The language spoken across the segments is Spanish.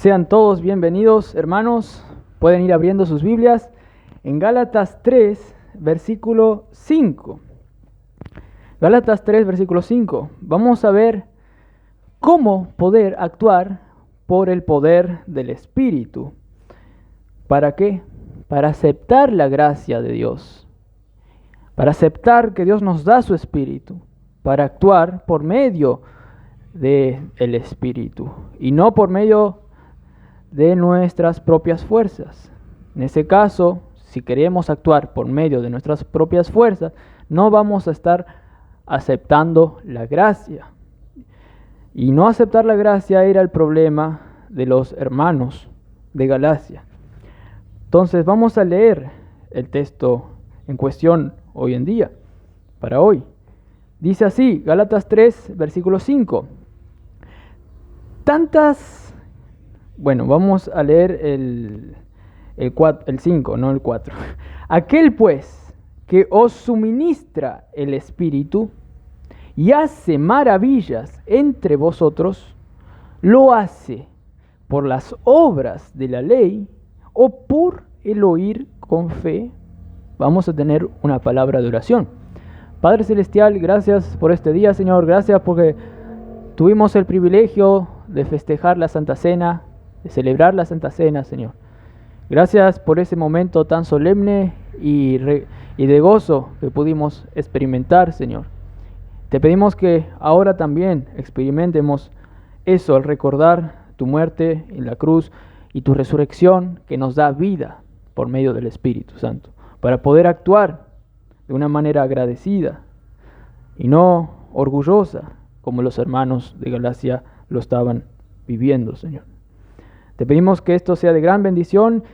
Sean todos bienvenidos, hermanos. Pueden ir abriendo sus Biblias en Gálatas 3, versículo 5. Gálatas 3, versículo 5. Vamos a ver cómo poder actuar por el poder del Espíritu. ¿Para qué? Para aceptar la gracia de Dios. Para aceptar que Dios nos da su Espíritu. Para actuar por medio del Espíritu y no por medio de nuestras propias fuerzas. En ese caso, si queremos actuar por medio de nuestras propias fuerzas, no vamos a estar aceptando la gracia. Y no aceptar la gracia era el problema de los hermanos de Galacia. Entonces vamos a leer el texto en cuestión hoy en día, para hoy. Dice así, Gálatas 3, versículo 5. Vamos a leer el 5, no el 4. Aquel pues que os suministra el Espíritu y hace maravillas entre vosotros, ¿lo hace por las obras de la ley o por el oír con fe? Vamos a tener una palabra de oración. Padre Celestial, gracias por este día, Señor. Gracias porque tuvimos el privilegio de festejar la Santa Cena, de celebrar la Santa Cena, Señor. Gracias por ese momento tan solemne y de gozo que pudimos experimentar, Señor. Te pedimos que ahora también experimentemos eso al recordar tu muerte en la cruz y tu resurrección que nos da vida por medio del Espíritu Santo, para poder actuar de una manera agradecida y no orgullosa como los hermanos de Galacia lo estaban viviendo, Señor. Te pedimos que esto sea de gran bendición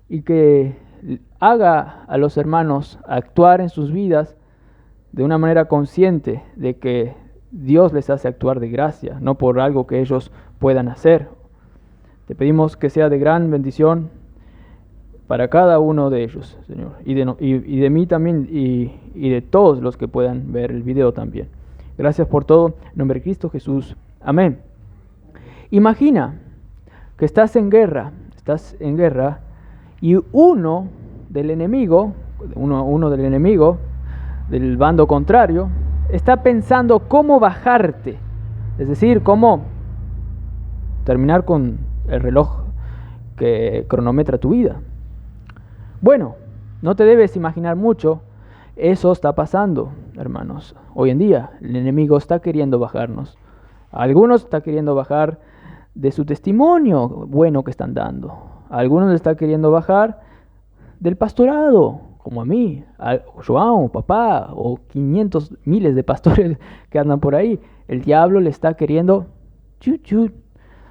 y que haga a los hermanos actuar en sus vidas de una manera consciente de que Dios les hace actuar de gracia, no por algo que ellos puedan hacer. Te pedimos que sea de gran bendición para cada uno de ellos, Señor, y de mí también y de todos los que puedan ver el video también. Gracias por todo, en nombre de Cristo Jesús. Amén. Imagina que estás en guerra y uno del enemigo del bando contrario está pensando cómo bajarte, es decir, cómo terminar con el reloj que cronometra tu vida. Bueno, no te debes imaginar mucho, eso está pasando, hermanos. Hoy en día el enemigo está queriendo bajarnos. Algunos está queriendo bajar de su testimonio bueno que están dando. Algunos está queriendo bajar del pastorado, como a mí, a Joao, papá, o 500 miles de pastores que andan por ahí. El diablo le está queriendo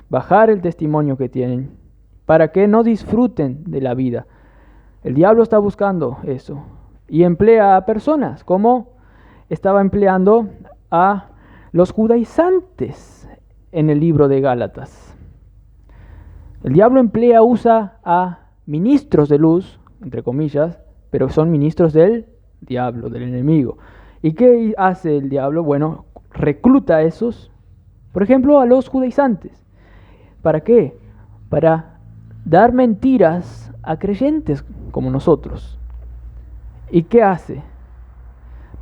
bajar el testimonio que tienen para que no disfruten de la vida. El diablo está buscando eso y emplea a personas como estaba empleando a los judaizantes en el libro de Gálatas. El diablo usa a ministros de luz, entre comillas, pero son ministros del diablo, del enemigo. ¿Y qué hace el diablo? Bueno, recluta a esos, por ejemplo, a los judaizantes. ¿Para qué? Para dar mentiras a creyentes como nosotros. ¿Y qué hace?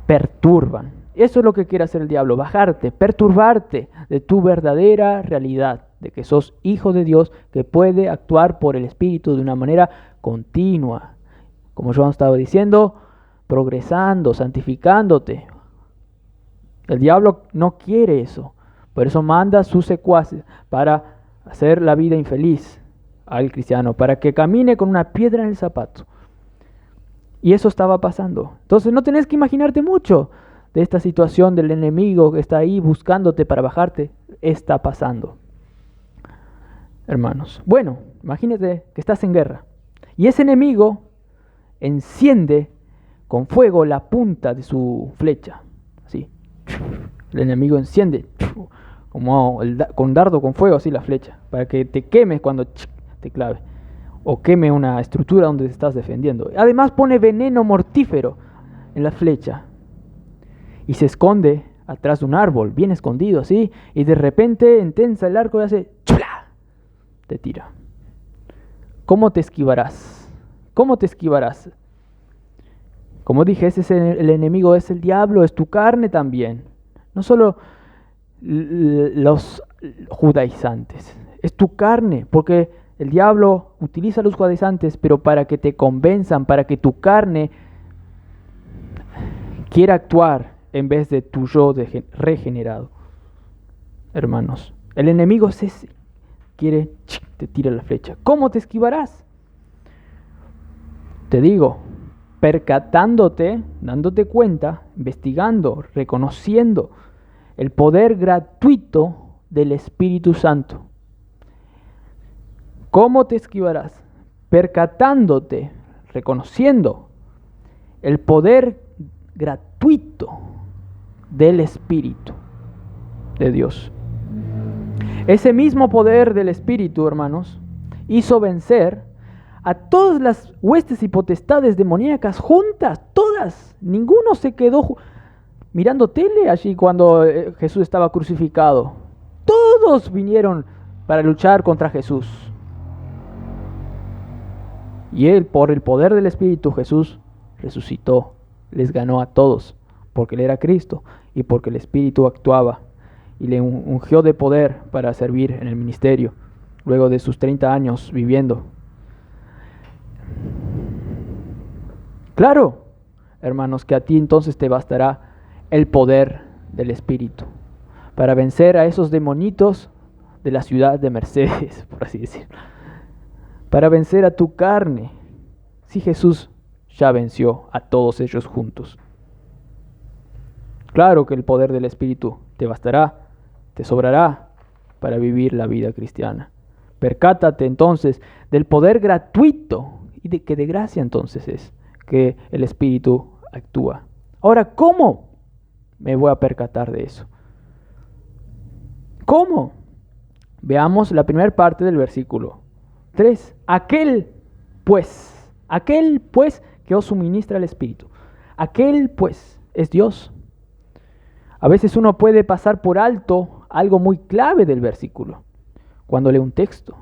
Perturban. Eso es lo que quiere hacer el diablo, bajarte, perturbarte de tu verdadera realidad, de que sos hijo de Dios, que puede actuar por el Espíritu de una manera continua. Como Joan estaba diciendo, progresando, santificándote. El diablo no quiere eso, por eso manda a sus secuaces para hacer la vida infeliz al cristiano, para que camine con una piedra en el zapato. Y eso estaba pasando. Entonces no tenés que imaginarte mucho de esta situación del enemigo que está ahí buscándote para bajarte. Está pasando, hermanos. Bueno, imagínate que estás en guerra y ese enemigo enciende con fuego la punta de su flecha. Así. El enemigo enciende como con dardo con fuego así la flecha, para que te quemes cuando te clave o queme una estructura donde te estás defendiendo. Además pone veneno mortífero en la flecha y se esconde atrás de un árbol, bien escondido así, y de repente intensa el arco y hace ¡chula! te tira. ¿Cómo te esquivarás? ¿Cómo te esquivarás? Como dije, ese es el enemigo, es el diablo, es tu carne también. No solo los judaizantes, es tu carne, porque el diablo utiliza a los judaizantes, pero para que te convenzan, para que tu carne quiera actuar en vez de tu yo regenerado. Hermanos, el enemigo es ese, te tira la flecha. ¿Cómo te esquivarás? Te digo, percatándote, dándote cuenta, investigando, reconociendo el poder gratuito del Espíritu Santo. ¿Cómo te esquivarás? Percatándote, reconociendo el poder gratuito del Espíritu de Dios. Ese mismo poder del Espíritu, hermanos, hizo vencer a todas las huestes y potestades demoníacas juntas, todas. Ninguno se quedó mirando tele allí cuando Jesús estaba crucificado. Todos vinieron para luchar contra Jesús. Y él, por el poder del Espíritu, Jesús resucitó, les ganó a todos, porque él era Cristo y porque el Espíritu actuaba y le ungió de poder para servir en el ministerio, luego de sus 30 años viviendo. Claro, hermanos, que a ti entonces te bastará el poder del Espíritu para vencer a esos demonitos de la ciudad de Mercedes, por así decirlo, para vencer a tu carne, si Jesús ya venció a todos ellos juntos. Claro que el poder del Espíritu te bastará, te sobrará para vivir la vida cristiana. Percátate entonces del poder gratuito y de que de gracia entonces es que el Espíritu actúa. Ahora, ¿cómo me voy a percatar de eso? ¿Cómo? Veamos la primera parte del versículo 3. Aquel pues que os suministra el Espíritu. Aquel pues es Dios. A veces uno puede pasar por alto algo muy clave del versículo cuando lee un texto.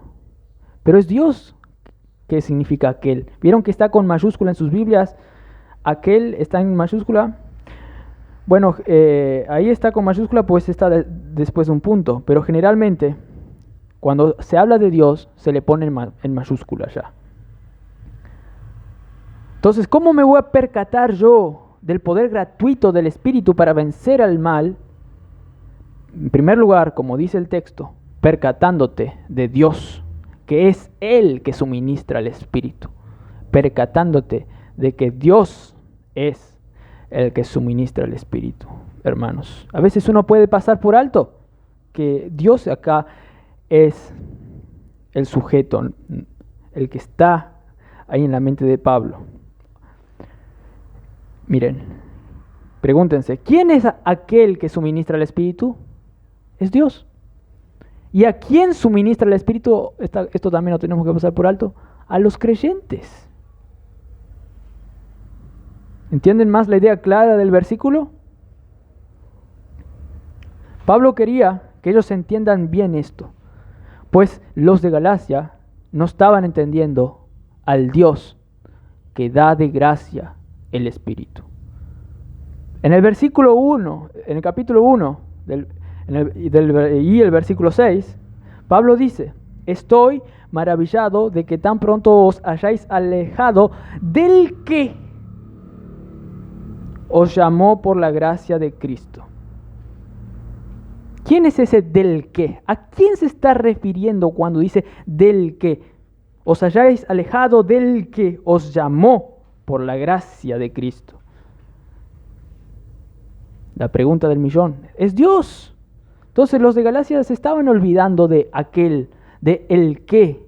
Pero es Dios. ¿Qué significa aquel? ¿Vieron que está con mayúscula en sus Biblias? Aquel está en mayúscula. Bueno, ahí está con mayúscula, pues está después de un punto. Pero generalmente, cuando se habla de Dios, se le pone en mayúscula ya. Entonces, ¿cómo me voy a percatar yo del poder gratuito del Espíritu para vencer al mal? En primer lugar, como dice el texto, percatándote de Dios, que es Él que suministra el Espíritu. Percatándote de que Dios es el que suministra el Espíritu, hermanos. A veces uno puede pasar por alto que Dios acá es el sujeto, el que está ahí en la mente de Pablo. Miren, pregúntense, ¿quién es aquel que suministra el Espíritu? Es Dios. ¿Y a quién suministra el Espíritu? Esto también lo tenemos que pasar por alto. A los creyentes. ¿Entienden más la idea clara del versículo? Pablo quería que ellos entiendan bien esto, pues los de Galacia no estaban entendiendo al Dios que da de gracia el Espíritu. En el versículo 1, en el capítulo 1 y el versículo 6, Pablo dice: estoy maravillado de que tan pronto os hayáis alejado del que os llamó por la gracia de Cristo. ¿Quién es ese del que? ¿A quién se está refiriendo cuando dice del que? Os hayáis alejado del que os llamó por la gracia de Cristo. La pregunta del millón, es Dios. Entonces los de Galacia se estaban olvidando de aquel, de el que.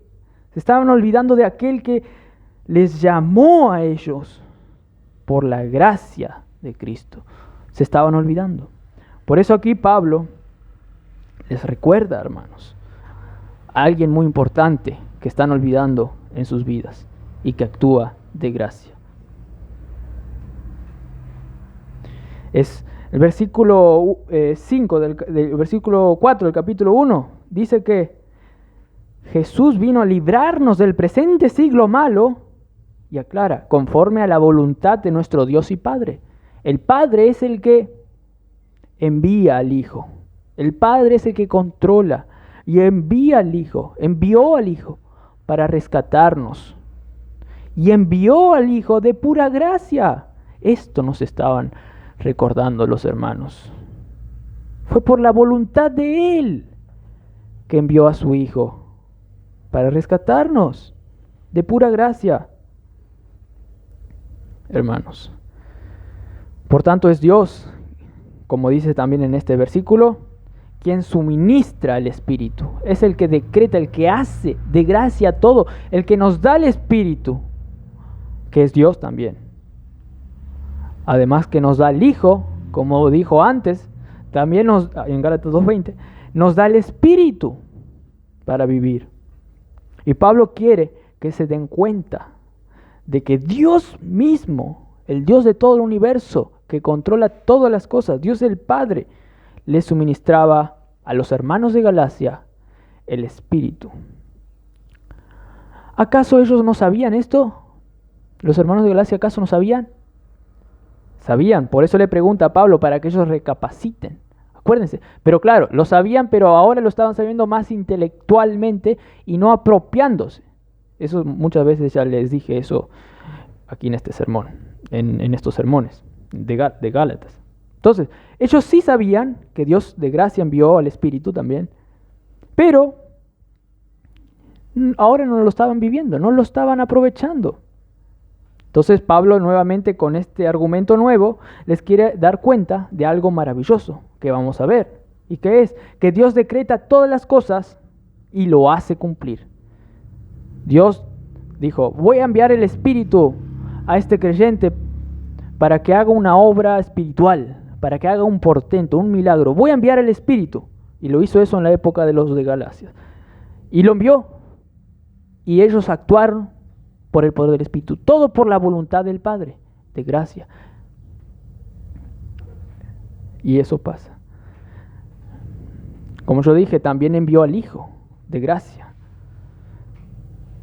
Se estaban olvidando de aquel que les llamó a ellos por la gracia de Cristo. Se estaban olvidando. Por eso aquí Pablo les recuerda, hermanos, a alguien muy importante que están olvidando en sus vidas y que actúa de gracia. Es el versículo 5 del versículo 4 del capítulo 1, dice que Jesús vino a librarnos del presente siglo malo y aclara, conforme a la voluntad de nuestro Dios y Padre. El Padre es el que envía al Hijo. El Padre es el que controla y envía al Hijo. Envió al Hijo para rescatarnos. Y envió al Hijo de pura gracia. Esto nos estaban recordando los hermanos. Fue por la voluntad de Él que envió a su Hijo para rescatarnos de pura gracia. Hermanos, por tanto es Dios, como dice también en este versículo, quien suministra el Espíritu. Es el que decreta, el que hace de gracia todo, el que nos da el Espíritu, que es Dios también. Además que nos da el Hijo, como dijo antes, también en Gálatas 2:20, nos da el Espíritu para vivir. Y Pablo quiere que se den cuenta de que Dios mismo, el Dios de todo el universo, que controla todas las cosas, Dios el Padre, le suministraba a los hermanos de Galacia el Espíritu. ¿Acaso ellos no sabían esto? ¿Los hermanos de Galacia acaso no sabían? Sabían, por eso le pregunta a Pablo para que ellos recapaciten. Acuérdense, pero claro, lo sabían, pero ahora lo estaban sabiendo más intelectualmente y no apropiándose. Eso muchas veces ya les dije eso aquí en este sermón, en estos sermones de Gálatas. Entonces, ellos sí sabían que Dios de gracia envió al Espíritu también, pero ahora no lo estaban viviendo, no lo estaban aprovechando. Entonces Pablo nuevamente con este argumento nuevo les quiere dar cuenta de algo maravilloso que vamos a ver. ¿Y qué es? Que Dios decreta todas las cosas y lo hace cumplir. Dios dijo, voy a enviar el Espíritu a este creyente para que haga una obra espiritual, para que haga un portento, un milagro. Voy a enviar el Espíritu. Y lo hizo eso en la época de los de Galacia. Y lo envió. Y ellos actuaron por el poder del Espíritu. Todo por la voluntad del Padre, de gracia. Y eso pasa. Como yo dije, también envió al Hijo, de gracia.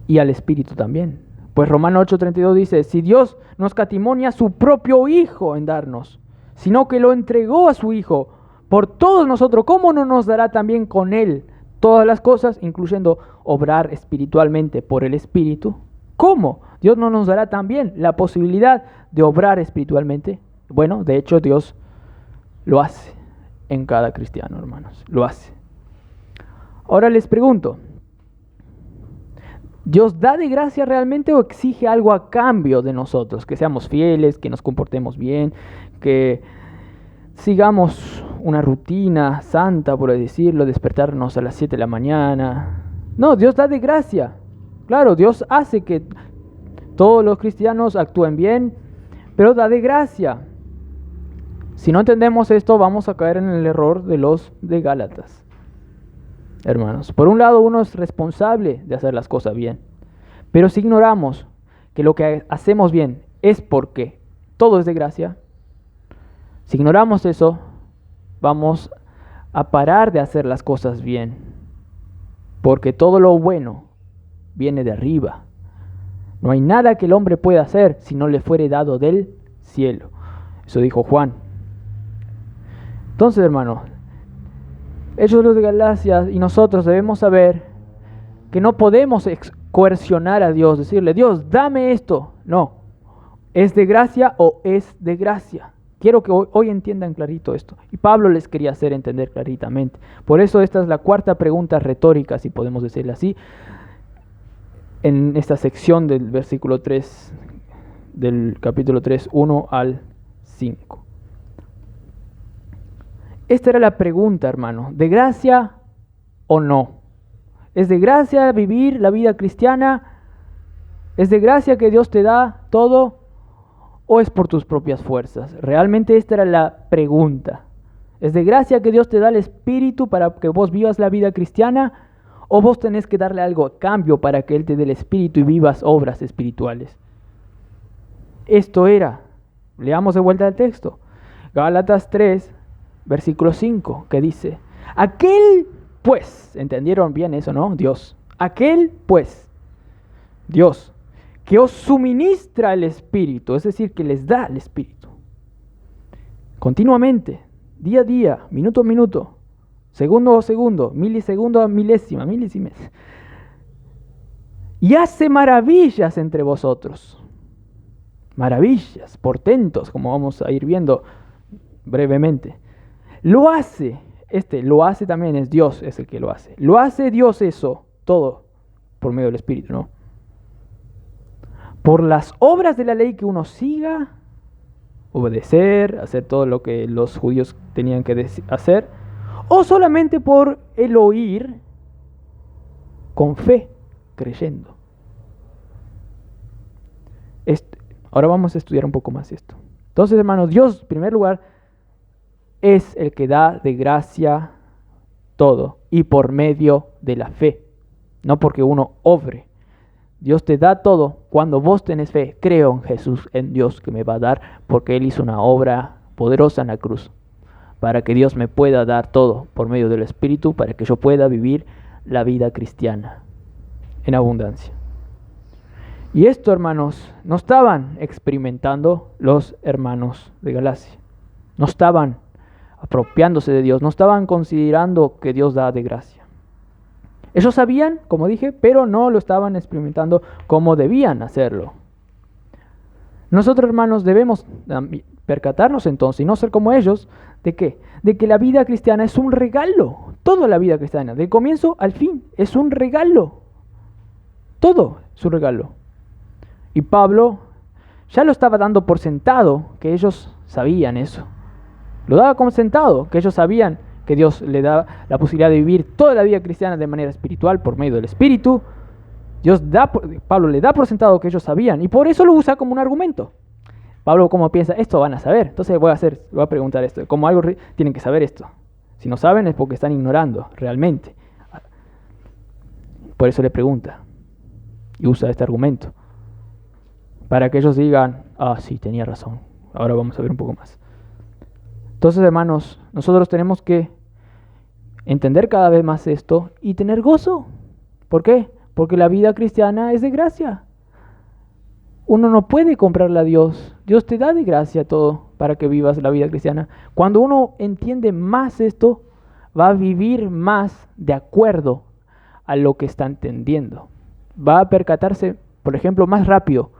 Y al Espíritu también. Pues Romanos 8:32 dice, si Dios no escatimó a su propio Hijo en darnos, sino que lo entregó a su Hijo por todos nosotros, ¿cómo no nos dará también con Él todas las cosas, incluyendo obrar espiritualmente por el Espíritu? ¿Cómo? ¿Dios no nos dará también la posibilidad de obrar espiritualmente? Bueno, de hecho Dios lo hace en cada cristiano, hermanos. Lo hace. Ahora les pregunto, ¿Dios da de gracia realmente o exige algo a cambio de nosotros? Que seamos fieles, que nos comportemos bien, que sigamos una rutina santa, por así decirlo, despertarnos a las 7 de la mañana. No, Dios da de gracia. Claro, Dios hace que todos los cristianos actúen bien, pero da de gracia. Si no entendemos esto, vamos a caer en el error de los de Gálatas. Hermanos, por un lado uno es responsable de hacer las cosas bien, pero si ignoramos que lo que hacemos bien es porque todo es de gracia, si ignoramos eso, vamos a parar de hacer las cosas bien, porque todo lo bueno viene de arriba. No hay nada que el hombre pueda hacer si no le fuere dado del cielo. Eso dijo Juan. Entonces, hermanos, ellos los de Galacia y nosotros debemos saber que no podemos coercionar a Dios, decirle, Dios, dame esto. No, ¿es de gracia o es de gracia? Quiero que hoy entiendan clarito esto. Y Pablo les quería hacer entender claritamente. Por eso esta es la cuarta pregunta retórica, si podemos decirle así, en esta sección del versículo 3, del capítulo 3, 1 al 5. Esta era la pregunta, hermano, ¿de gracia o no? ¿Es de gracia vivir la vida cristiana? ¿Es de gracia que Dios te da todo? ¿O es por tus propias fuerzas? Realmente esta era la pregunta. ¿Es de gracia que Dios te da el Espíritu para que vos vivas la vida cristiana? ¿O vos tenés que darle algo a cambio para que Él te dé el Espíritu y vivas obras espirituales? Esto era. Leamos de vuelta el texto. Gálatas 3, versículo 5, que dice, aquel pues, ¿entendieron bien eso, no? Dios, Aquel pues, Dios, que os suministra el Espíritu, es decir, que les da el Espíritu, continuamente, día a día, minuto a minuto, segundo a segundo, milisegundo a milésimas, y hace maravillas entre vosotros. Maravillas, portentos, como vamos a ir viendo brevemente. Lo hace también es Dios, es el que lo hace. Lo hace Dios eso, todo, por medio del Espíritu, ¿no? Por las obras de la ley que uno siga, obedecer, hacer todo lo que los judíos tenían que hacer, o solamente por el oír con fe, creyendo. Ahora vamos a estudiar un poco más esto. Entonces, hermanos, Dios, en primer lugar, es el que da de gracia todo y por medio de la fe, no porque uno obre. Dios te da todo cuando vos tenés fe. Creo en Jesús, en Dios que me va a dar, porque Él hizo una obra poderosa en la cruz, para que Dios me pueda dar todo por medio del Espíritu, para que yo pueda vivir la vida cristiana en abundancia. Y esto, hermanos, no estaban experimentando los hermanos de Galacia. No estaban apropiándose de Dios, no estaban considerando que Dios da de gracia. Ellos sabían, como dije, pero no lo estaban experimentando como debían hacerlo. Nosotros, hermanos, debemos percatarnos entonces y no ser como ellos, ¿de qué? De que la vida cristiana es un regalo. Toda la vida cristiana, del comienzo al fin, es un regalo. Todo es un regalo. Y Pablo ya lo estaba dando por sentado, que ellos sabían eso. Lo daba como sentado, que ellos sabían que Dios le da la posibilidad de vivir toda la vida cristiana de manera espiritual por medio del Espíritu. Pablo le da por sentado que ellos sabían y por eso lo usa como un argumento. Pablo, como piensa, esto van a saber, entonces voy a preguntar esto, como algo tienen que saber esto. Si no saben es porque están ignorando realmente. Por eso le pregunta y usa este argumento, para que ellos digan, sí, tenía razón. Ahora vamos a ver un poco más. Entonces, hermanos, nosotros tenemos que entender cada vez más esto y tener gozo. ¿Por qué? Porque la vida cristiana es de gracia. Uno no puede comprarle a Dios. Dios te da de gracia todo para que vivas la vida cristiana. Cuando uno entiende más esto, va a vivir más de acuerdo a lo que está entendiendo. Va a percatarse, por ejemplo, más rápido.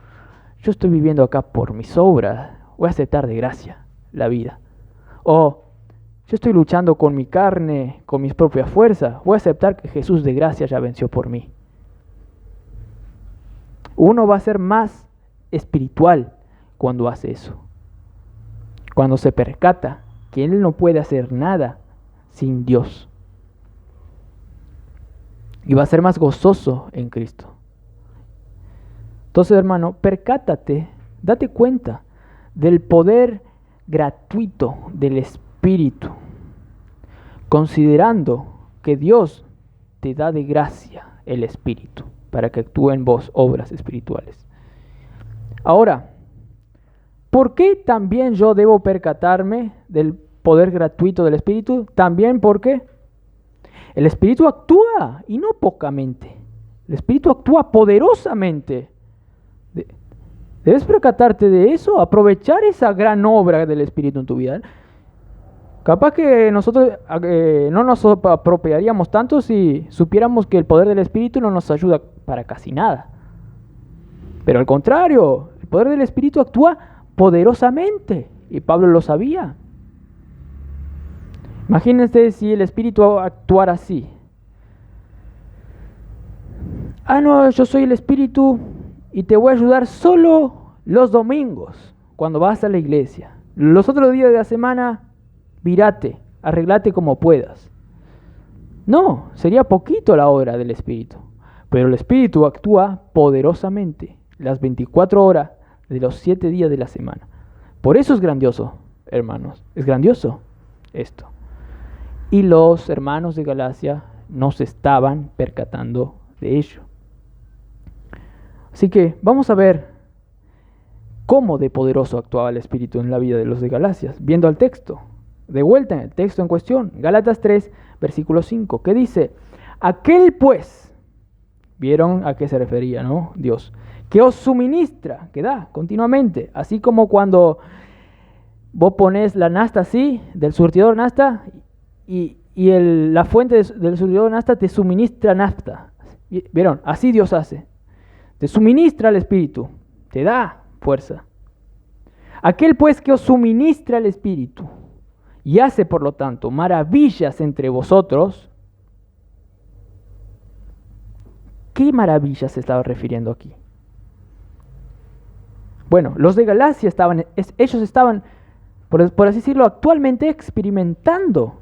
Yo estoy viviendo acá por mis obras. Voy a aceptar de gracia la vida. O yo estoy luchando con mi carne, con mis propias fuerzas. Voy a aceptar que Jesús de gracia ya venció por mí. Uno va a ser más espiritual cuando hace eso. Cuando se percata que él no puede hacer nada sin Dios. Y va a ser más gozoso en Cristo. Entonces, hermano, percátate, date cuenta del poder gratuito del Espíritu, considerando que Dios te da de gracia el Espíritu para que actúe en vos obras espirituales. Ahora, ¿por qué también yo debo percatarme del poder gratuito del Espíritu? También porque el Espíritu actúa y no pocamente. El Espíritu actúa poderosamente. Debes percatarte de eso, aprovechar esa gran obra del Espíritu en tu vida. Capaz que nosotros no nos apropiaríamos tanto si supiéramos que el poder del Espíritu no nos ayuda para casi nada. Pero al contrario, el poder del Espíritu actúa poderosamente y Pablo lo sabía. Imagínense si el Espíritu actuara así. No, yo soy el Espíritu y te voy a ayudar solo los domingos, cuando vas a la iglesia. Los otros días de la semana, vírate, arreglate como puedas. No, sería poquito la obra del Espíritu. Pero el Espíritu actúa poderosamente las 24 horas de los 7 días de la semana. Por eso es grandioso, hermanos. Es grandioso esto. Y los hermanos de Galacia no se estaban percatando de ello. Así que vamos a ver cómo de poderoso actuaba el Espíritu en la vida de los de Galacia, viendo al texto. De vuelta en el texto en cuestión, Gálatas 3, versículo 5, que dice: aquel pues ¿Vieron a qué se refería, no? Dios. Que os suministra, que da continuamente. Así como cuando vos pones la nafta así, del surtidor nafta, y la fuente del surtidor nafta te suministra nafta. ¿Vieron? Así Dios hace. Te suministra el Espíritu, te da fuerza. Aquel pues que os suministra el Espíritu y hace por lo tanto maravillas entre vosotros. ¿Qué maravillas se estaba refiriendo aquí? Bueno, los de Galacia ellos estaban, por así decirlo, actualmente experimentando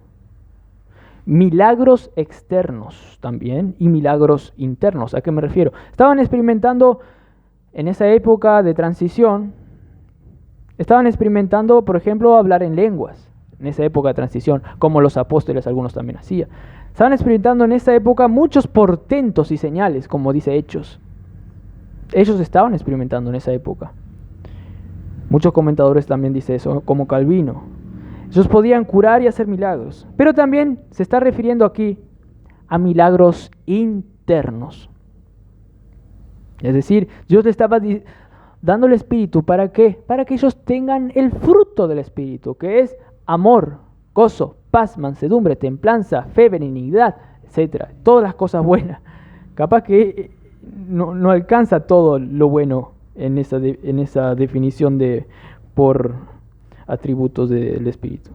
milagros externos también y milagros internos. ¿A qué me refiero? Estaban experimentando en esa época de transición, estaban experimentando, por ejemplo, hablar en lenguas, en esa época de transición, como los apóstoles algunos también hacían. Estaban experimentando en esa época muchos portentos y señales, como dice Hechos. Ellos estaban experimentando en esa época. Muchos comentadores también dicen eso, como Calvino. Ellos podían curar y hacer milagros. Pero también se está refiriendo aquí a milagros internos. Es decir, Dios le estaba dando el Espíritu. ¿Para qué? Para que ellos tengan el fruto del Espíritu, que es amor, gozo, paz, mansedumbre, templanza, fe, benignidad, etc. Todas las cosas buenas. Capaz que no alcanza todo lo bueno en esa definición por atributos del Espíritu.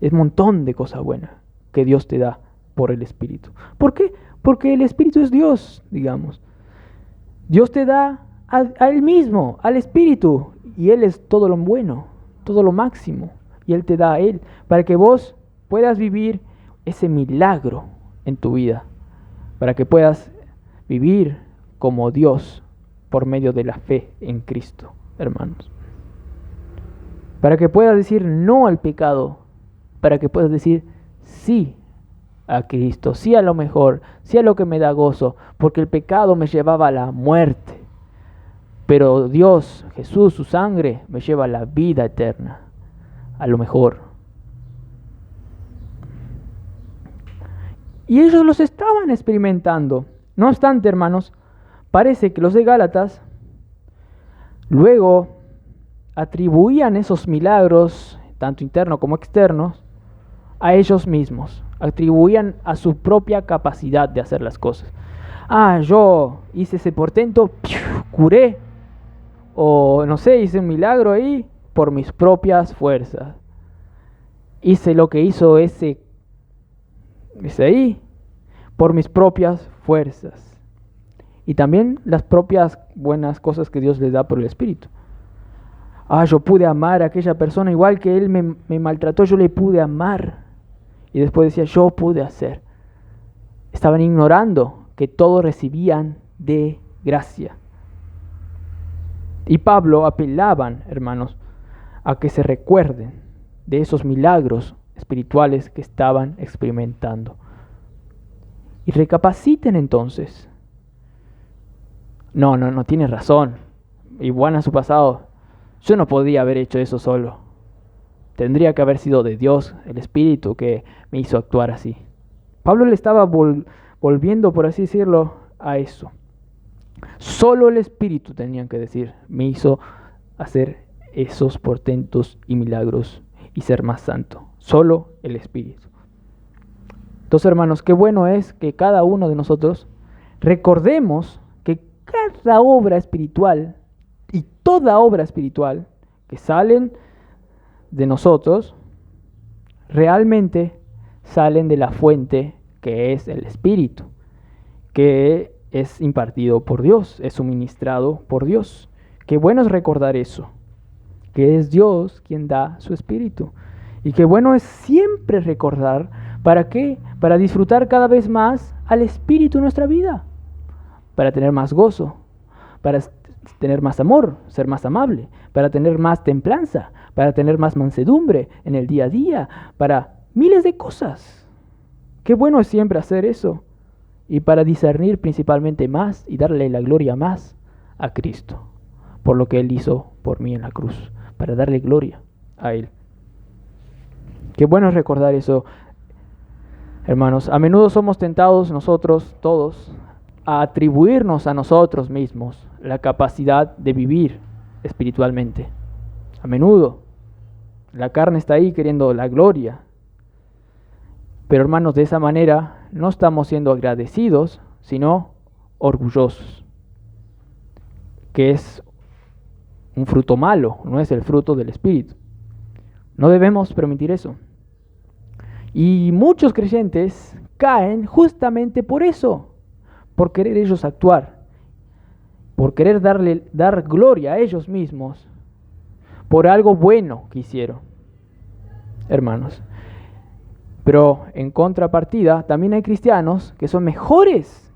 Es un montón de cosas buenas que Dios te da por el Espíritu. ¿Por qué? Porque el Espíritu es Dios, digamos. Dios te da a Él mismo, al Espíritu, y Él es todo lo bueno, todo lo máximo, y Él te da a Él, para que vos puedas vivir ese milagro en tu vida, para que puedas vivir como Dios por medio de la fe en Cristo, hermanos. Para que puedas decir no al pecado, para que puedas decir sí a Cristo, sí a lo mejor, sí a lo que me da gozo, porque el pecado me llevaba a la muerte, pero Dios, Jesús, su sangre, me lleva a la vida eterna, a lo mejor. Y ellos los estaban experimentando. No obstante, hermanos, parece que los de Gálatas luego atribuían esos milagros, tanto internos como externos, a ellos mismos. Atribuían a su propia capacidad de hacer las cosas. Yo hice ese portento, curé, o no sé, hice un milagro ahí por mis propias fuerzas. Hice lo que hizo ese ahí por mis propias fuerzas. Y también las propias buenas cosas que Dios les da por el Espíritu. Yo pude amar a aquella persona igual que él me maltrató, yo le pude amar. Y después decía, yo pude hacer. Estaban ignorando que todos recibían de gracia. Y Pablo apelaban, hermanos, a que se recuerden de esos milagros espirituales que estaban experimentando. Y recapaciten entonces. No tienes razón. Igual a su pasado, yo no podía haber hecho eso solo. Tendría que haber sido de Dios, el Espíritu, que me hizo actuar así. Pablo le estaba volviendo, por así decirlo, a eso. Solo el Espíritu, tenían que decir, me hizo hacer esos portentos y milagros y ser más santo. Solo el Espíritu. Entonces, hermanos, qué bueno es que cada uno de nosotros recordemos que cada obra espiritual y toda obra espiritual que salen de nosotros realmente salen de la fuente que es el Espíritu, que es impartido por Dios, es suministrado por Dios. Qué bueno es recordar eso, que es Dios quien da su Espíritu. Y qué bueno es siempre recordar, ¿para qué? Para disfrutar cada vez más al Espíritu en nuestra vida, para tener más gozo, para tener más amor, ser más amable, para tener más templanza, para tener más mansedumbre en el día a día, para miles de cosas. Qué bueno es siempre hacer eso. Y para discernir principalmente más y darle la gloria más a Cristo, por lo que Él hizo por mí en la cruz, para darle gloria a Él. Qué bueno es recordar eso, hermanos. A menudo somos tentados nosotros, todos, a atribuirnos a nosotros mismos la capacidad de vivir espiritualmente. A menudo la carne está ahí queriendo la gloria. Pero hermanos, de esa manera no estamos siendo agradecidos, sino orgullosos, que es un fruto malo, no es el fruto del Espíritu. No debemos permitir eso. Y muchos creyentes caen justamente por eso, por querer ellos actuar, por querer dar gloria a ellos mismos, por algo bueno que hicieron, hermanos. Pero en contrapartida, también hay cristianos que son mejores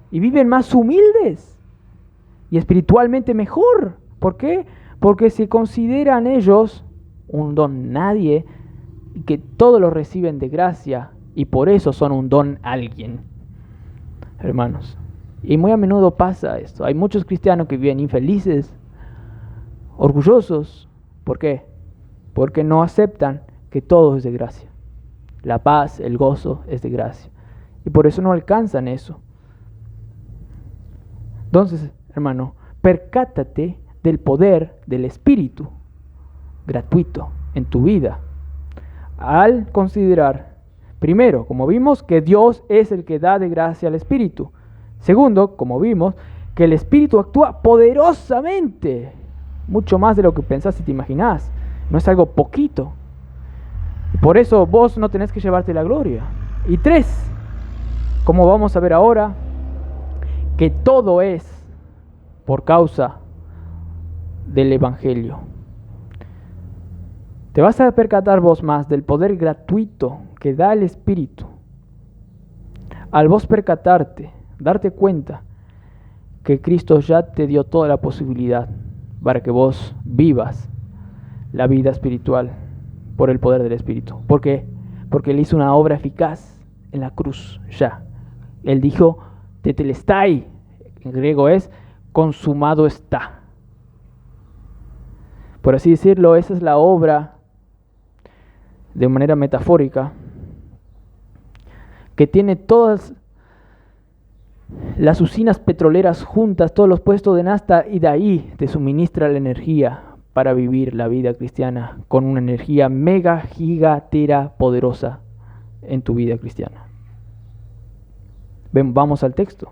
y viven más humildes y espiritualmente mejor. ¿Por qué? Porque se consideran ellos un don nadie y que todos lo reciben de gracia y por eso son un don alguien, hermanos. Y muy a menudo pasa esto. Hay muchos cristianos que viven infelices, orgullosos. ¿Por qué? Porque no aceptan que todo es de gracia. La paz, el gozo es de gracia. Y por eso no alcanzan eso. Entonces, hermano, percátate del poder del Espíritu gratuito en tu vida. Al considerar, primero, como vimos, que Dios es el que da de gracia al Espíritu. Segundo, como vimos, que el Espíritu actúa poderosamente, mucho más de lo que pensás y te imaginás. No es algo poquito. Y por eso vos no tenés que llevarte la gloria. Y 3, como vamos a ver ahora, que todo es por causa del Evangelio. Te vas a percatar vos más del poder gratuito que da el Espíritu. Al vos percatarte, darte cuenta que Cristo ya te dio toda la posibilidad para que vos vivas la vida espiritual por el poder del Espíritu. ¿Por qué? Porque Él hizo una obra eficaz en la cruz ya. Él dijo, tetelestai, en griego es, consumado está. Por así decirlo, esa es la obra, de manera metafórica, que tiene todas las usinas petroleras juntas, todos los puestos de nafta, y de ahí te suministra la energía para vivir la vida cristiana con una energía mega, gigatera, poderosa en tu vida cristiana. Ven, vamos al texto.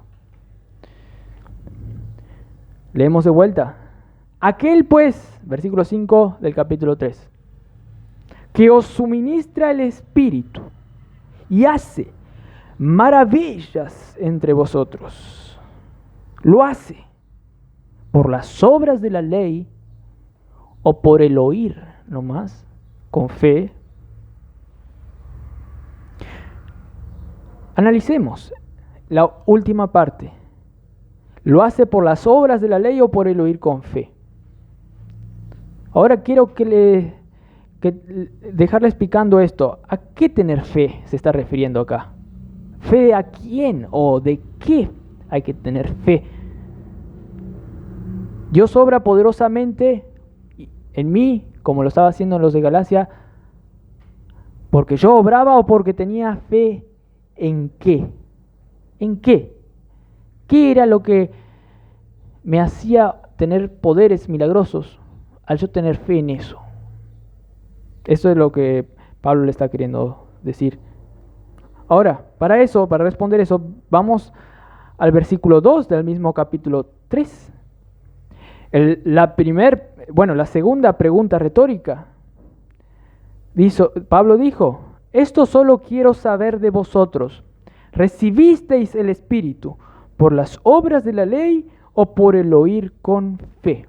Leemos de vuelta. Aquel pues, versículo 5 del capítulo 3, que os suministra el Espíritu y hace maravillas entre vosotros, lo hace por las obras de la ley o por el oír nomás, con fe. Analicemos la última parte. ¿Lo hace por las obras de la ley o por el oír con fe? Ahora quiero dejarle explicando esto. ¿A qué tener fe se está refiriendo acá? ¿Fe a quién o de qué hay que tener fe? Dios obra poderosamente en mí, como lo estaba haciendo en los de Galacia, porque yo obraba o porque tenía fe en qué. ¿En qué? ¿Qué era lo que me hacía tener poderes milagrosos al yo tener fe en eso? Eso es lo que Pablo le está queriendo decir. Ahora, para responder eso, vamos al versículo 2 del mismo capítulo 3. La segunda pregunta retórica. Pablo dijo, esto solo quiero saber de vosotros. ¿Recibisteis el Espíritu por las obras de la ley o por el oír con fe?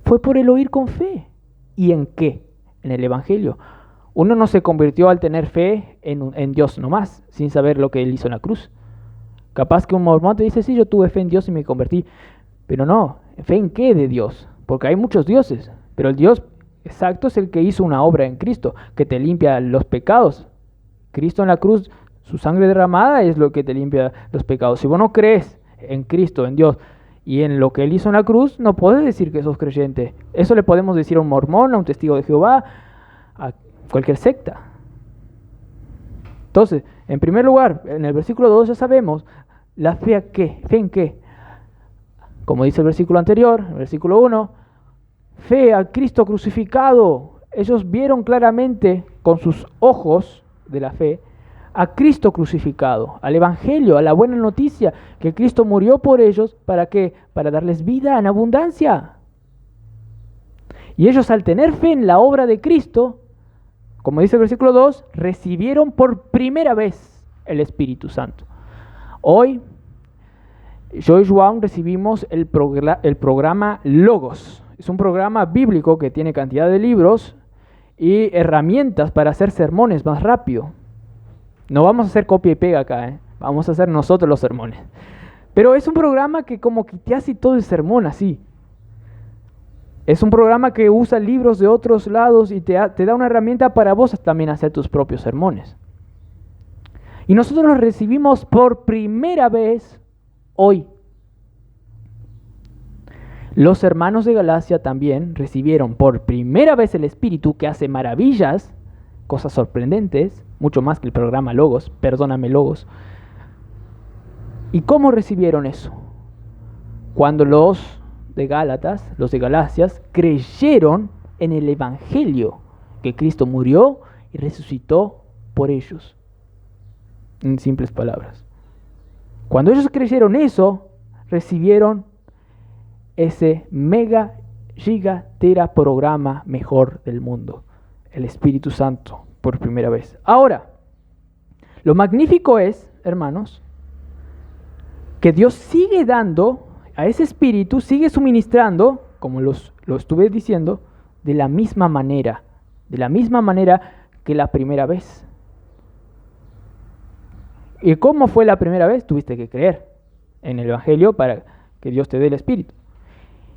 Fue por el oír con fe. ¿Y en qué? En el Evangelio. Uno no se convirtió al tener fe en Dios nomás, sin saber lo que Él hizo en la cruz. Capaz que un mormón te dice, sí, yo tuve fe en Dios y me convertí. Pero no, ¿fe en qué de Dios? Porque hay muchos dioses, pero el Dios exacto es el que hizo una obra en Cristo, que te limpia los pecados. Cristo en la cruz, su sangre derramada es lo que te limpia los pecados. Si vos no crees en Cristo, en Dios, y en lo que Él hizo en la cruz, no podés decir que sos creyente. Eso le podemos decir a un mormón, a un testigo de Jehová, a cualquier secta. Entonces, En primer lugar, en el versículo 2 ya sabemos, ¿la fe a qué? ¿Fe en qué? Como dice el versículo anterior, el versículo 1, fe a Cristo crucificado. Ellos vieron claramente con sus ojos de la fe a Cristo crucificado, al Evangelio, a la buena noticia, que Cristo murió por ellos, ¿para qué? Para darles vida en abundancia. Y ellos, al tener fe en la obra de Cristo, como dice el versículo 2, recibieron por primera vez el Espíritu Santo. Hoy, yo y Joan recibimos el programa Logos. Es un programa bíblico que tiene cantidad de libros y herramientas para hacer sermones más rápido. No vamos a hacer copia y pega acá, vamos a hacer nosotros los sermones. Pero es un programa que como que te hace todo el sermón así. Es un programa que usa libros de otros lados y te da una herramienta para vos también hacer tus propios sermones. Y nosotros los recibimos por primera vez hoy. Los hermanos de Galacia también recibieron por primera vez el Espíritu, que hace maravillas, cosas sorprendentes, mucho más que el programa Logos, perdóname Logos. ¿Y cómo recibieron eso? Cuando los de Gálatas, los de Galacias, creyeron en el Evangelio, que Cristo murió y resucitó por ellos. En simples palabras. Cuando ellos creyeron eso, recibieron ese mega giga tera programa mejor del mundo, el Espíritu Santo, por primera vez. Ahora, lo magnífico es, hermanos, que Dios sigue dando a ese Espíritu, sigue suministrando, como lo estuve diciendo, de la misma manera que la primera vez. ¿Y cómo fue la primera vez? Tuviste que creer en el Evangelio para que Dios te dé el Espíritu.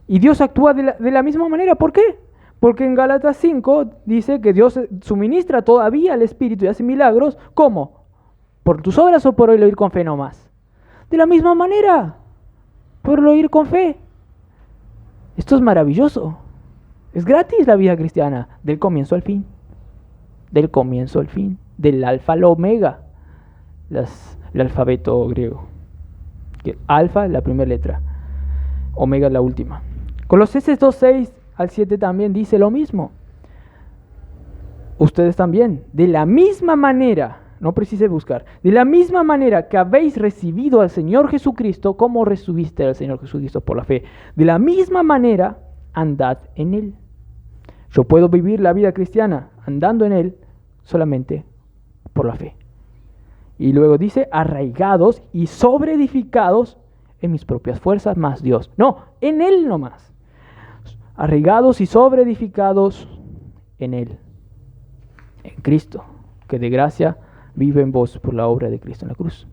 Y Dios actúa de la misma manera. ¿Por qué? Porque en Gálatas 5 dice que Dios suministra todavía el Espíritu y hace milagros. ¿Cómo? ¿Por tus obras o por el oír con fe nomás? De la misma manera, por el oír con fe. Esto es maravilloso. Es gratis la vida cristiana, del comienzo al fin. Del comienzo al fin. Del alfa al omega. El alfabeto griego. Alfa, la primera letra. Omega, la última. Colosenses 2:6 al 7 también dice lo mismo. Ustedes también, de la misma manera, no precise buscar, de la misma manera que habéis recibido al Señor Jesucristo, como recibiste al Señor Jesucristo por la fe, de la misma manera andad en Él. Yo puedo vivir la vida cristiana andando en Él solamente por la fe. Y luego dice, arraigados y sobreedificados en mis propias fuerzas más Dios. No, en Él nomás. Arraigados y sobreedificados en Él. En Cristo, que de gracia vive en vos por la obra de Cristo en la cruz.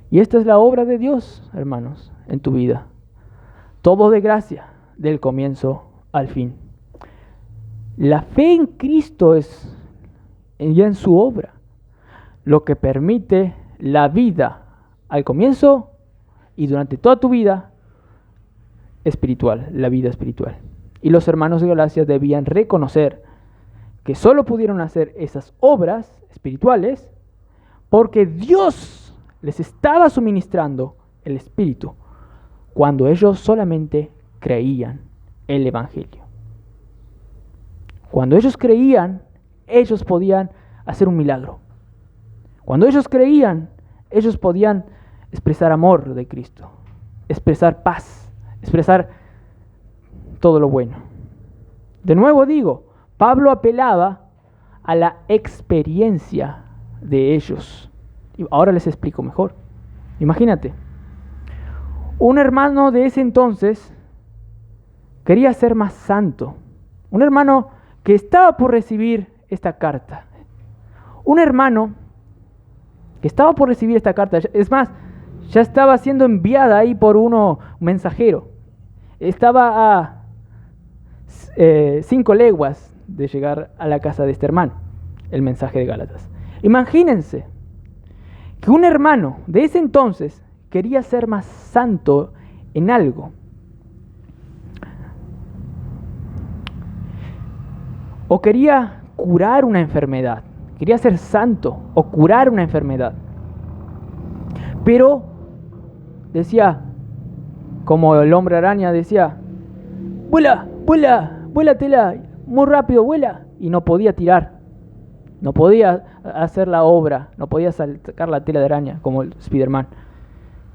Y esta es la obra de Dios, hermanos, en tu vida. Todo de gracia, del comienzo al fin. La fe en Cristo es ya en su obra lo que permite la vida al comienzo y durante toda tu vida espiritual, la vida espiritual. Y los hermanos de Galacia debían reconocer que solo pudieron hacer esas obras espirituales porque Dios les estaba suministrando el Espíritu cuando ellos solamente creían el Evangelio. Cuando ellos creían, ellos podían hacer un milagro. Cuando ellos creían, ellos podían expresar amor de Cristo, expresar paz, expresar todo lo bueno. De nuevo digo, Pablo apelaba a la experiencia de ellos. Y ahora les explico mejor. Imagínate, un hermano de ese entonces quería ser más santo. Un hermano que estaba por recibir esta carta. Un hermano que estaba por recibir esta carta. Es más, ya estaba siendo enviada ahí por un mensajero. Estaba a 5 leguas de llegar a la casa de este hermano, el mensaje de Gálatas. Imagínense que un hermano de ese entonces quería ser más santo en algo. O quería curar una enfermedad quería ser santo o curar una enfermedad. Pero decía, como el hombre araña decía, vuela, vuela, vuélatela, muy rápido, vuela. Y no podía tirar, no podía hacer la obra, no podía sacar la tela de araña como el Spider-Man.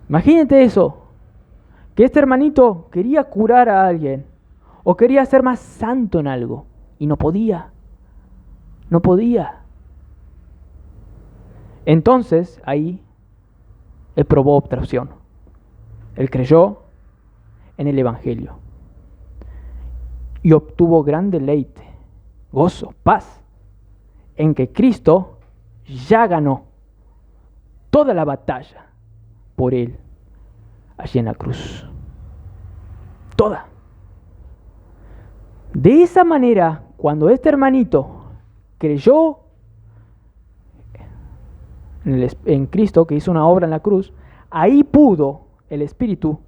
Imagínate eso, que este hermanito quería curar a alguien o quería ser más santo en algo y no podía, no podía. Entonces ahí él probó otra opción. Él creyó en el Evangelio y obtuvo gran deleite, gozo, paz, en que Cristo ya ganó toda la batalla por él allí en la cruz. Toda. De esa manera, cuando este hermanito creyó en Cristo, que hizo una obra en la cruz, ahí pudo el Espíritu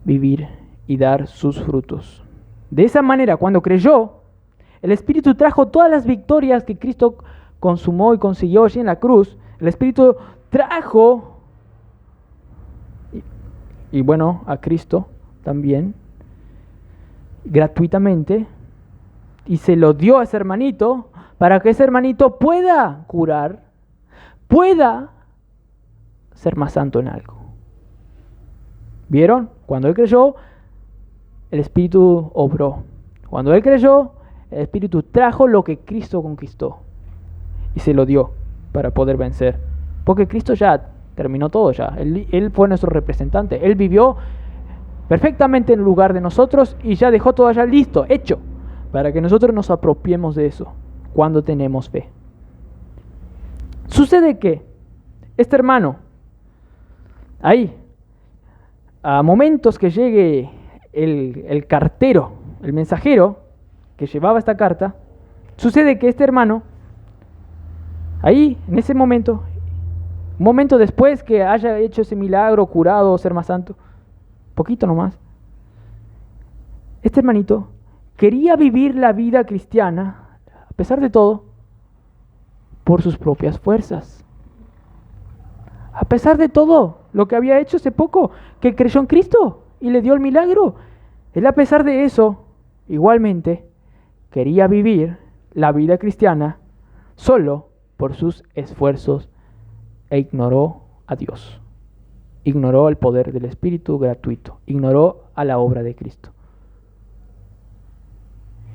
vivir y dar sus frutos. De esa manera, cuando creyó, el Espíritu trajo todas las victorias que Cristo consumó y consiguió allí en la cruz. El Espíritu trajo, y bueno, a Cristo también, gratuitamente, y se lo dio a ese hermanito para que ese hermanito pueda curar, pueda ser más santo en algo. ¿Vieron? Cuando él creyó, el Espíritu obró. Cuando él creyó, el Espíritu trajo lo que Cristo conquistó y se lo dio para poder vencer. Porque Cristo ya terminó todo ya. Él fue nuestro representante. Él vivió perfectamente en lugar de nosotros y ya dejó todo allá listo, hecho, para que nosotros nos apropiemos de eso cuando tenemos fe. Sucede que este hermano, ahí, a momentos que llegue el cartero, el mensajero que llevaba esta carta, sucede que este hermano, ahí, en ese momento, un momento después que haya hecho ese milagro, curado, ser más santo, poquito nomás, este hermanito quería vivir la vida cristiana, a pesar de todo, por sus propias fuerzas. A pesar de todo lo que había hecho hace poco, que creyó en Cristo y le dio el milagro, él a pesar de eso, igualmente, quería vivir la vida cristiana solo por sus esfuerzos e ignoró a Dios. Ignoró el poder del Espíritu gratuito, ignoró a la obra de Cristo.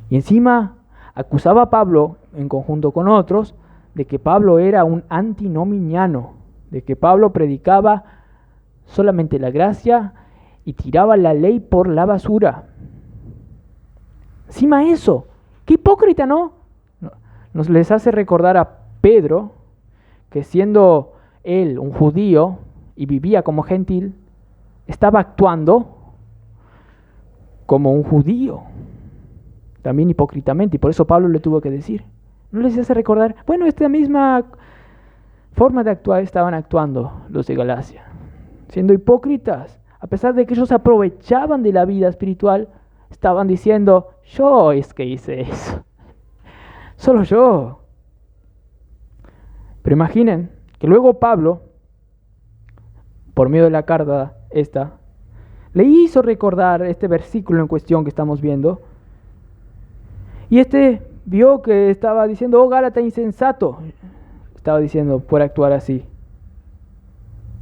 Y encima acusaba a Pablo, en conjunto con otros, de que Pablo era un antinominiano, de que Pablo predicaba solamente la gracia y tiraba la ley por la basura. Encima eso, qué hipócrita, ¿no? Nos les hace recordar a Pedro, que siendo él un judío y vivía como gentil, estaba actuando como un judío, también hipócritamente, y por eso Pablo le tuvo que decir. ¿No les hace recordar? Bueno, esta misma forma de actuar estaban actuando los de Galacia, siendo hipócritas, a pesar de que ellos aprovechaban de la vida espiritual, estaban diciendo, yo es que hice eso, solo yo. Pero imaginen que luego Pablo, por medio de la carta esta, le hizo recordar este versículo en cuestión que estamos viendo, y vio que estaba diciendo, oh Gálata insensato, estaba diciendo por actuar así,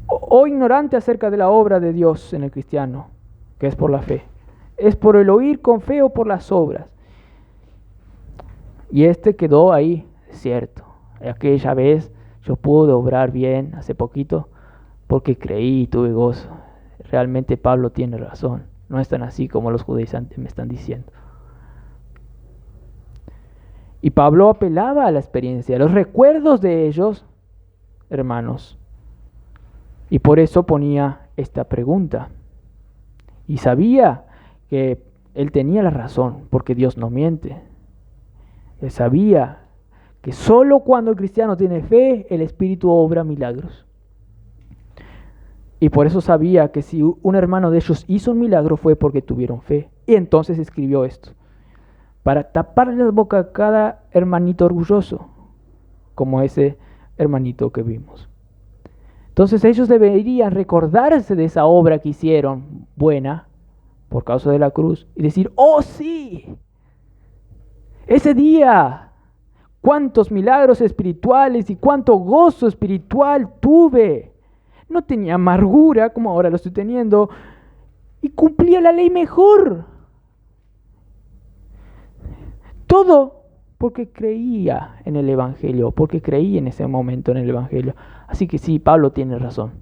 oh ignorante acerca de la obra de Dios en el cristiano, que es por la fe, es por el oír con fe o por las obras. Y quedó ahí, cierto, aquella vez yo pude obrar bien hace poquito porque creí y tuve gozo. Realmente Pablo tiene razón, no es tan así como los judaizantes me están diciendo. Y Pablo apelaba a la experiencia, a los recuerdos de ellos, hermanos. Y por eso ponía esta pregunta. Y sabía que él tenía la razón, porque Dios no miente. Él sabía que solo cuando el cristiano tiene fe, el Espíritu obra milagros. Y por eso sabía que si un hermano de ellos hizo un milagro fue porque tuvieron fe. Y entonces escribió esto, para taparle la boca a cada hermanito orgulloso, como ese hermanito que vimos. Entonces ellos deberían recordarse de esa obra que hicieron buena por causa de la cruz y decir, ¡oh sí! Ese día, cuántos milagros espirituales y cuánto gozo espiritual tuve. No tenía amargura como ahora lo estoy teniendo y cumplía la ley mejor. Todo porque creía en el Evangelio, porque creí en ese momento en el Evangelio. Así que sí, Pablo tiene razón.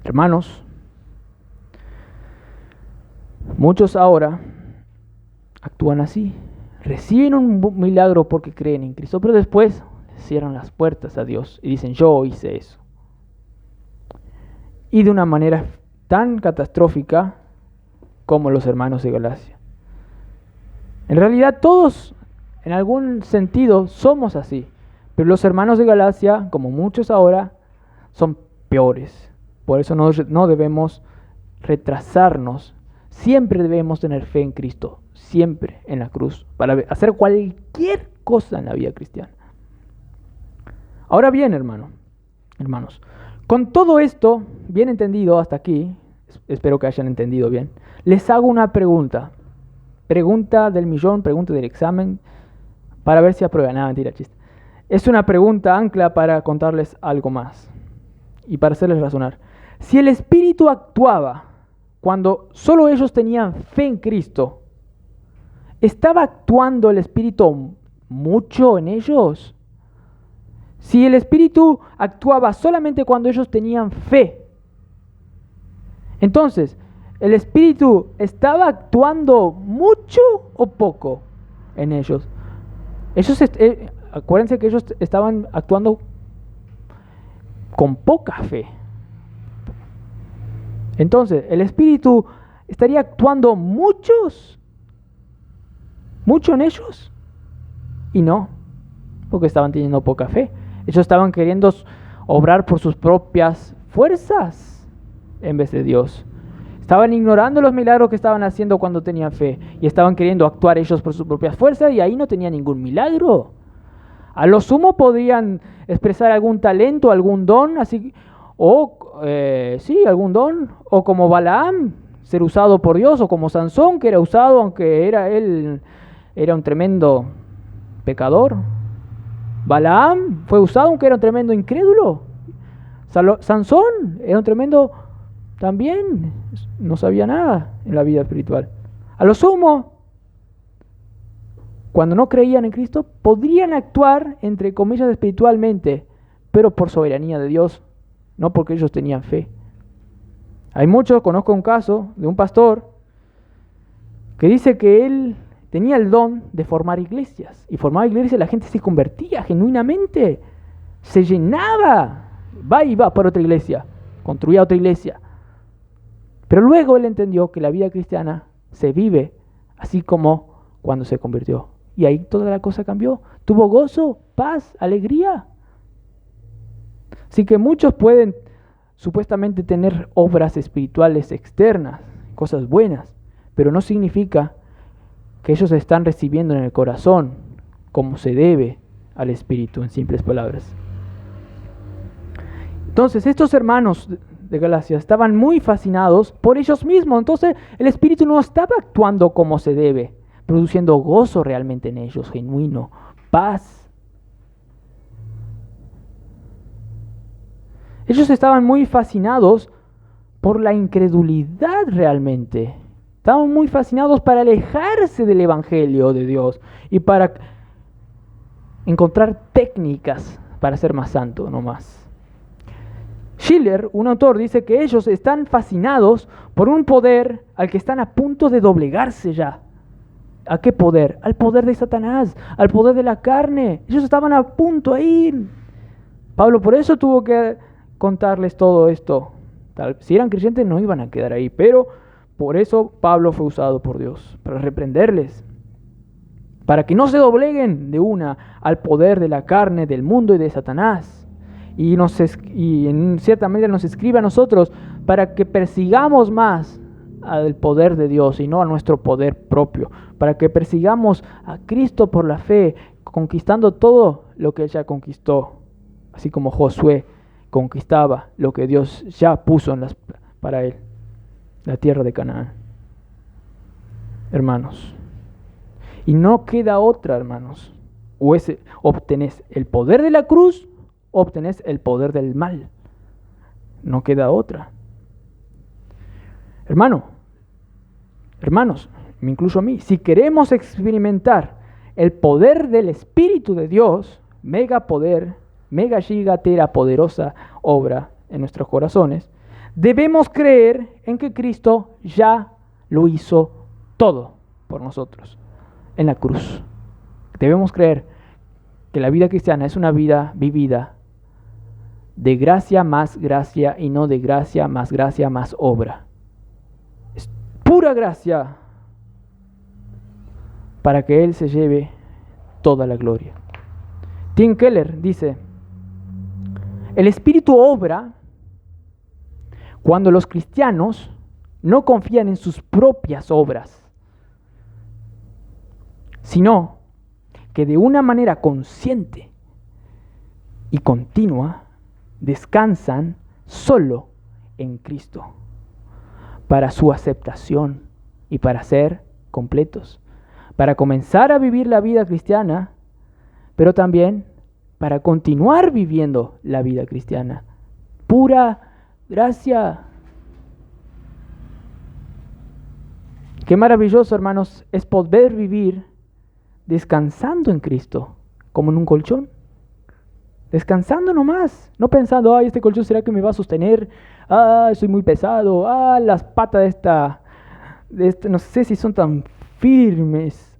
Hermanos, muchos ahora actúan así. Reciben un milagro porque creen en Cristo, pero después cierran las puertas a Dios y dicen, yo hice eso. Y de una manera tan catastrófica como los hermanos de Galacia. En realidad todos, en algún sentido, somos así. Pero los hermanos de Galacia, como muchos ahora, son peores. Por eso no debemos retrasarnos. Siempre debemos tener fe en Cristo. Siempre en la cruz. Para hacer cualquier cosa en la vida cristiana. Ahora bien, hermanos. Con todo esto, bien entendido hasta aquí, espero que hayan entendido bien, les hago una pregunta. Pregunta del millón, pregunta del examen, para ver si aprueban. Nada, mentira, chiste. Es una pregunta ancla para contarles algo más y para hacerles razonar. Si el Espíritu actuaba cuando solo ellos tenían fe en Cristo, ¿estaba actuando el Espíritu mucho en ellos? Si el Espíritu actuaba solamente cuando ellos tenían fe, entonces, ¿el Espíritu estaba actuando mucho o poco en ellos? Acuérdense que ellos estaban actuando con poca fe. Entonces, ¿el Espíritu estaría actuando mucho en ellos? Y no, porque estaban teniendo poca fe. Ellos estaban queriendo obrar por sus propias fuerzas en vez de Dios. Estaban ignorando los milagros que estaban haciendo cuando tenían fe y estaban queriendo actuar ellos por sus propias fuerzas y ahí no tenían ningún milagro. A lo sumo podían expresar algún talento, algún don, algún don, o como Balaam, ser usado por Dios, o como Sansón, que era usado aunque él era un tremendo pecador. Balaam fue usado aunque era un tremendo incrédulo. Sansón era un tremendo también, no sabía nada en la vida espiritual. A lo sumo, cuando no creían en Cristo, podrían actuar, entre comillas, espiritualmente, pero por soberanía de Dios, no porque ellos tenían fe. Conozco un caso de un pastor que dice que él tenía el don de formar iglesias. Y formaba iglesias, la gente se convertía genuinamente, se llenaba, va para otra iglesia, construía otra iglesia. Pero luego él entendió que la vida cristiana se vive así como cuando se convirtió. Y ahí toda la cosa cambió. Tuvo gozo, paz, alegría. Así que muchos pueden supuestamente tener obras espirituales externas, cosas buenas, pero no significa que ellos están recibiendo en el corazón como se debe al Espíritu, en simples palabras. Entonces, estos hermanos de Galacia estaban muy fascinados por ellos mismos. Entonces, el Espíritu no estaba actuando como se debe, produciendo gozo realmente en ellos, genuino, paz. Ellos estaban muy fascinados por la incredulidad realmente. Estaban muy fascinados para alejarse del Evangelio de Dios y para encontrar técnicas para ser más santo, no más. Schiller, un autor, dice que ellos están fascinados por un poder al que están a punto de doblegarse ya. ¿A qué poder? Al poder de Satanás, al poder de la carne. Ellos estaban a punto ahí. Pablo por eso tuvo que contarles todo esto. Si eran creyentes no iban a quedar ahí, pero por eso Pablo fue usado por Dios, para reprenderles, para que no se dobleguen de una al poder de la carne, del mundo y de Satanás. Y en cierta medida nos escribe a nosotros para que persigamos más al poder de Dios y no a nuestro poder propio, para que persigamos a Cristo por la fe, conquistando todo lo que Él ya conquistó, así como Josué conquistaba lo que Dios ya puso para él, la tierra de Canaán. Hermanos, y no queda otra, hermanos. O obtenés el poder de la cruz, o obtenés el poder del mal. No queda otra. Hermanos, me incluyo a mí, si queremos experimentar el poder del Espíritu de Dios, mega poder, mega gigatera poderosa obra en nuestros corazones, debemos creer en que Cristo ya lo hizo todo por nosotros en la cruz. Debemos creer que la vida cristiana es una vida vivida de gracia más gracia y no de gracia más obra. Es pura gracia para que Él se lleve toda la gloria. Tim Keller dice: el Espíritu obra cuando los cristianos no confían en sus propias obras, sino que de una manera consciente y continua descansan solo en Cristo para su aceptación y para ser completos, para comenzar a vivir la vida cristiana, pero también para continuar viviendo la vida cristiana. Pura gracia. Qué maravilloso, hermanos, es poder vivir descansando en Cristo, como en un colchón. Descansando nomás, no pensando, ay, este colchón será que me va a sostener, soy muy pesado, las patas de esta, no sé si son tan firmes,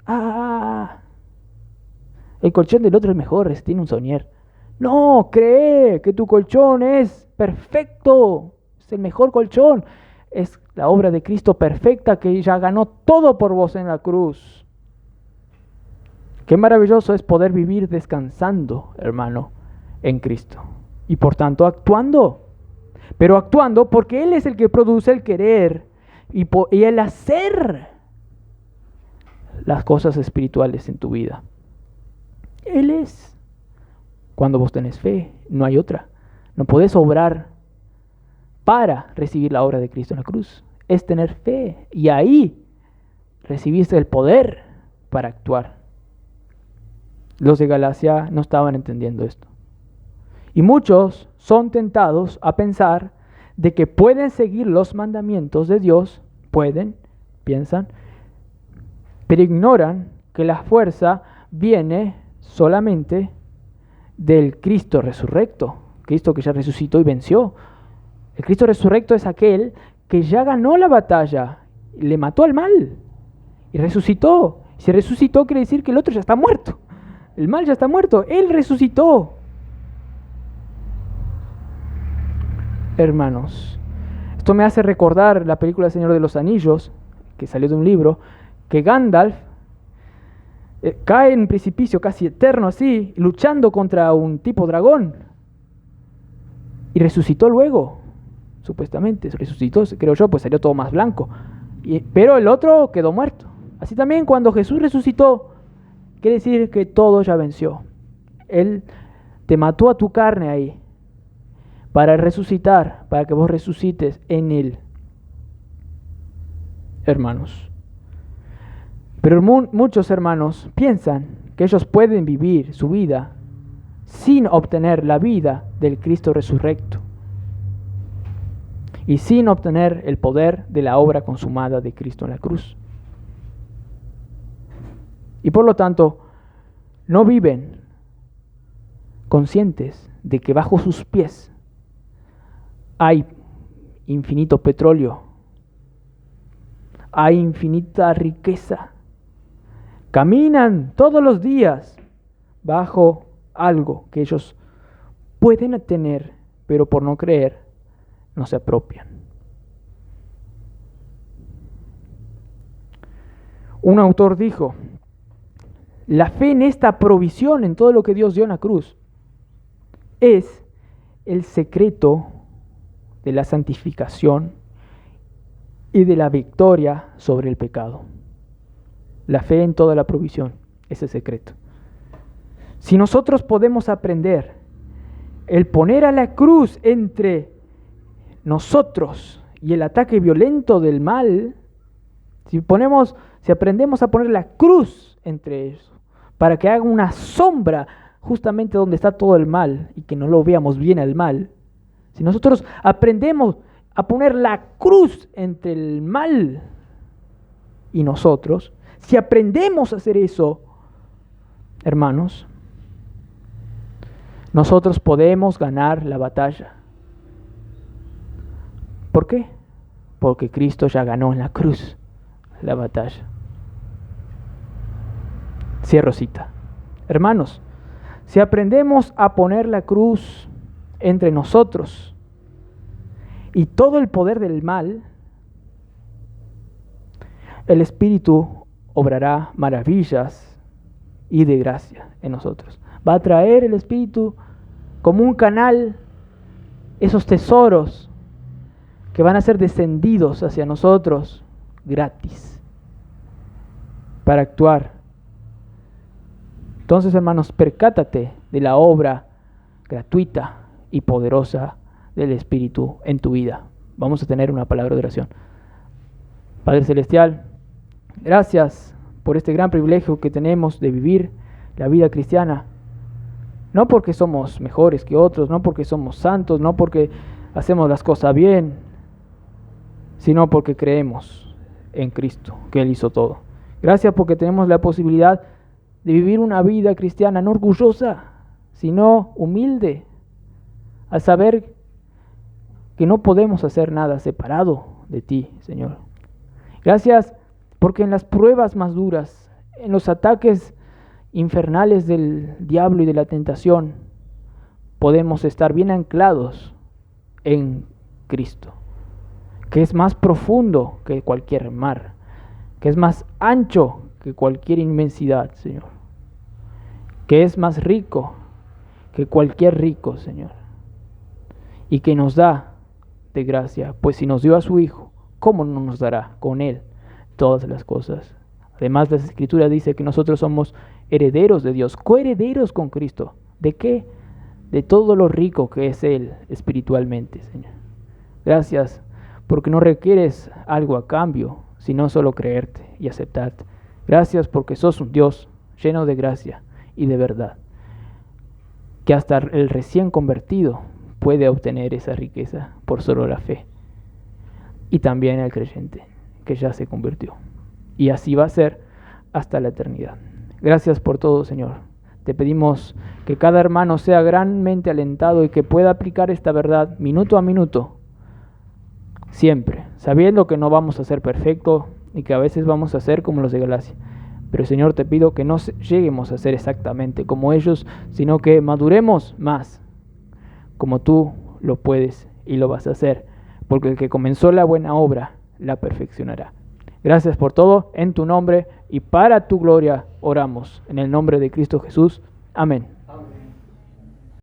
el colchón del otro es mejor, tiene un soñer. No, cree que tu colchón es perfecto, es el mejor colchón, es la obra de Cristo perfecta que ya ganó todo por vos en la cruz. Qué maravilloso es poder vivir descansando, hermano, en Cristo. Y por tanto actuando. Pero actuando porque Él es el que produce el querer y el hacer las cosas espirituales en tu vida. Él es. Cuando vos tenés fe, no hay otra. No podés obrar para recibir la obra de Cristo en la cruz. Es tener fe. Y ahí recibiste el poder para actuar. Los de Galacia no estaban entendiendo esto. Y muchos son tentados a pensar de que pueden seguir los mandamientos de Dios, piensan, pero ignoran que la fuerza viene solamente del Cristo resurrecto, Cristo que ya resucitó y venció. El Cristo resurrecto es aquel que ya ganó la batalla, le mató al mal y resucitó. Si resucitó quiere decir que el otro ya está muerto. El mal ya está muerto, Él resucitó. Hermanos, esto me hace recordar la película El Señor de los Anillos, que salió de un libro, que Gandalf cae en un precipicio casi eterno así, luchando contra un tipo dragón. Y resucitó luego, supuestamente, resucitó, creo yo, pues salió todo más blanco. Pero el otro quedó muerto. Así también cuando Jesús resucitó, quiere decir que todo ya venció. Él te mató a tu carne ahí, para resucitar, para que vos resucites en Él. Hermanos. Pero muchos hermanos piensan que ellos pueden vivir su vida sin obtener la vida del Cristo resurrecto y sin obtener el poder de la obra consumada de Cristo en la cruz. Y por lo tanto, no viven conscientes de que bajo sus pies hay infinito petróleo, hay infinita riqueza. Caminan todos los días bajo algo que ellos pueden tener, pero por no creer no se apropian. Un autor dijo: la fe en esta provisión, en todo lo que Dios dio en la cruz, es el secreto de la santificación y de la victoria sobre el pecado. La fe en toda la provisión es el secreto. Si nosotros podemos aprender el poner a la cruz entre nosotros y el ataque violento del mal, si aprendemos a poner la cruz entre ellos, para que haga una sombra justamente donde está todo el mal y que no lo veamos bien al mal, si nosotros aprendemos a poner la cruz entre el mal y nosotros, si aprendemos a hacer eso, hermanos, nosotros podemos ganar la batalla. ¿Por qué? Porque Cristo ya ganó en la cruz la batalla. Cierro cita. Hermanos, si aprendemos a poner la cruz entre nosotros y todo el poder del mal, el Espíritu obrará maravillas y de gracia en nosotros. Va a traer el Espíritu como un canal esos tesoros que van a ser descendidos hacia nosotros gratis para actuar. Entonces, hermanos, percátate de la obra gratuita y poderosa del Espíritu en tu vida. Vamos a tener una palabra de oración. Padre Celestial, gracias por este gran privilegio que tenemos de vivir la vida cristiana. No porque somos mejores que otros, no porque somos santos, no porque hacemos las cosas bien, sino porque creemos en Cristo, que Él hizo todo. Gracias porque tenemos la posibilidad de vivir una vida cristiana no orgullosa, sino humilde, al saber que no podemos hacer nada separado de ti, Señor. Gracias porque en las pruebas más duras, en los ataques infernales del diablo y de la tentación, podemos estar bien anclados en Cristo, que es más profundo que cualquier mar, que es más ancho que cualquier inmensidad, Señor, que es más rico que cualquier rico, Señor, y que nos da de gracia, pues si nos dio a su Hijo, ¿cómo no nos dará con Él todas las cosas? Además, las Escrituras dicen que nosotros somos herederos de Dios, coherederos con Cristo. ¿De qué? De todo lo rico que es Él espiritualmente, Señor. Gracias, porque no requieres algo a cambio, sino solo creerte y aceptarte. Gracias porque sos un Dios lleno de gracia y de verdad, que hasta el recién convertido puede obtener esa riqueza por solo la fe. Y también el creyente, que ya se convirtió. Y así va a ser hasta la eternidad. Gracias por todo, Señor. Te pedimos que cada hermano sea grandemente alentado y que pueda aplicar esta verdad minuto a minuto, siempre, sabiendo que no vamos a ser perfectos y que a veces vamos a ser como los de Galacia. Pero, Señor, te pido que no lleguemos a ser exactamente como ellos, sino que maduremos más, como tú lo puedes y lo vas a hacer, porque el que comenzó la buena obra la perfeccionará. Gracias por todo, en tu nombre y para tu gloria oramos, en el nombre de Cristo Jesús. Amén.